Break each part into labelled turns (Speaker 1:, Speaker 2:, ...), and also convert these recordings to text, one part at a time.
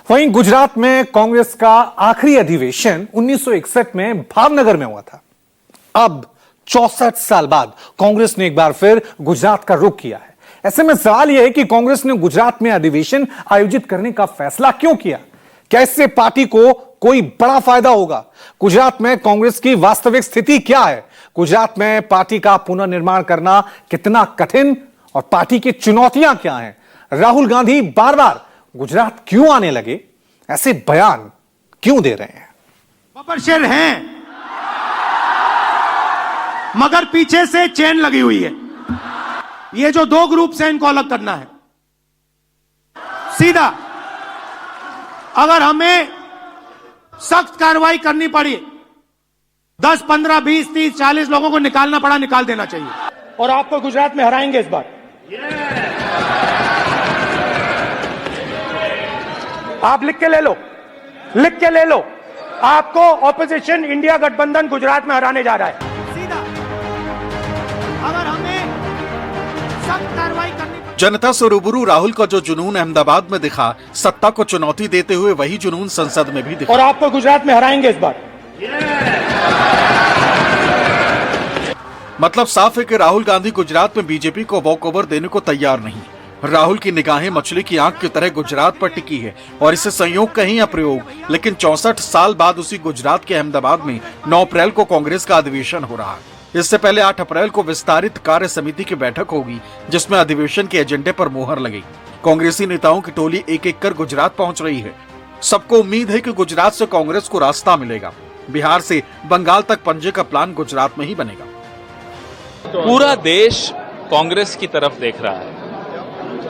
Speaker 1: वहीं गुजरात में कांग्रेस का आखिरी अधिवेशन 1961 में भावनगर में हुआ था। अब 64 साल बाद कांग्रेस ने एक बार फिर गुजरात का रुख किया है। ऐसे में सवाल यह है कि कांग्रेस ने गुजरात में अधिवेशन आयोजित करने का फैसला क्यों किया? क्या इससे पार्टी को कोई बड़ा फायदा होगा? गुजरात में कांग्रेस की वास्तविक स्थिति क्या है? गुजरात में पार्टी का पुनर्निर्माण करना कितना कठिन और पार्टी की चुनौतियां क्या हैं? राहुल गांधी बार बार गुजरात क्यों आने लगे? ऐसे बयान क्यों दे रहे हैं?
Speaker 2: बबरशेर हैं मगर पीछे से चेन लगी हुई है। ये जो दो ग्रुप से इनको अलग करना है सीधा। अगर हमें सख्त कार्रवाई करनी पड़ी, 10, 15, 20, 30, 40 लोगों को निकालना पड़ा, निकाल देना चाहिए। और आपको गुजरात में हराएंगे इस बार। आप लिख के ले लो, लिख के ले लो। आपको ऑपोजिशन इंडिया गठबंधन गुजरात में हराने जा रहा है सीधा। अगर हमें सख्त कार्रवाई करनी।
Speaker 3: जनता से रूबरू राहुल का जो जुनून अहमदाबाद में दिखा, सत्ता को चुनौती देते हुए वही जुनून संसद में भी दिखा।
Speaker 2: और आपको गुजरात में हराएंगे इस बार।
Speaker 3: मतलब साफ है कि राहुल गांधी गुजरात में बीजेपी को वॉकओवर देने को तैयार नहीं। राहुल की निगाहें मछली की आंख की तरह गुजरात पर टिकी है और इसे संयोग कहीं या प्रयोग, लेकिन 64 साल बाद उसी गुजरात के अहमदाबाद में 9 अप्रैल को कांग्रेस का अधिवेशन हो रहा है। इससे पहले 8 अप्रैल को विस्तारित कार्य समिति की बैठक होगी, जिसमें अधिवेशन के एजेंडे पर मुहर लगेगी। कांग्रेसी नेताओं की टोली एक एक कर गुजरात पहुंच रही है। सबको उम्मीद है कि गुजरात से कांग्रेस को रास्ता मिलेगा। बिहार से बंगाल तक पंजे का प्लान गुजरात में ही बनेगा।
Speaker 4: पूरा देश कांग्रेस की तरफ देख रहा है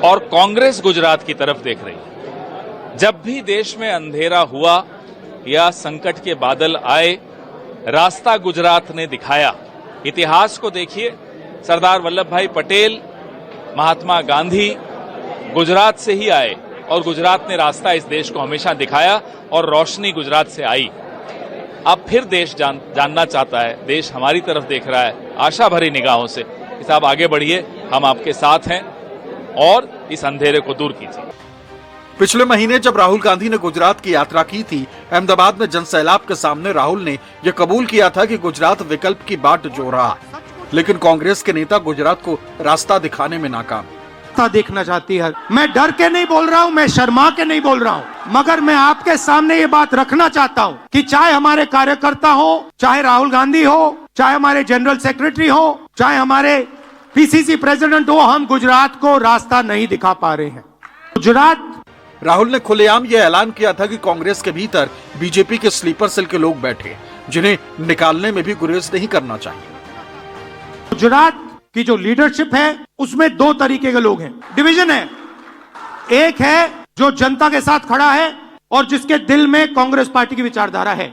Speaker 4: और कांग्रेस गुजरात की तरफ देख रही है। जब भी देश में अंधेरा हुआ या संकट के बादल आए, रास्ता गुजरात ने दिखाया। इतिहास को देखिए, सरदार वल्लभ भाई पटेल, महात्मा गांधी गुजरात से ही आए और गुजरात ने रास्ता इस देश को हमेशा दिखाया और रोशनी गुजरात से आई। अब फिर देश जानना चाहता है, देश हमारी तरफ देख रहा है आशा भरी निगाहों से कि साहब आगे बढ़िए, हम आपके साथ हैं और इस अंधेरे को दूर कीजिए।
Speaker 3: पिछले महीने जब राहुल गांधी ने गुजरात की यात्रा की थी, अहमदाबाद में जनसैलाब के सामने राहुल ने यह कबूल किया था कि गुजरात विकल्प की बाट जो रहा है, लेकिन कांग्रेस के नेता गुजरात को रास्ता दिखाने में नाकाम।
Speaker 2: देखना चाहती है। मैं डर के नहीं बोल रहा हूं, मैं शर्मा के नहीं बोल रहा हूं, मगर मैं आपके सामने ये बात रखना चाहता हूं कि चाहे हमारे कार्यकर्ता हो, चाहे राहुल गांधी हो, चाहे हमारे जनरल सेक्रेटरी हो, चाहे हमारे पीसीसी प्रेसिडेंट हो, हम गुजरात को रास्ता नहीं दिखा पा रहे हैं। गुजरात
Speaker 3: राहुल ने खुलेआम यह ऐलान किया था कि कांग्रेस के भीतर बीजेपी के स्लीपर सेल के लोग बैठे, जिन्हें निकालने में भी गुरेज नहीं करना चाहिए।
Speaker 2: गुजरात की जो लीडरशिप है उसमें 2 तरीके के लोग हैं, डिवीजन है। एक है जो जनता के साथ खड़ा है और जिसके दिल में कांग्रेस पार्टी की विचारधारा है,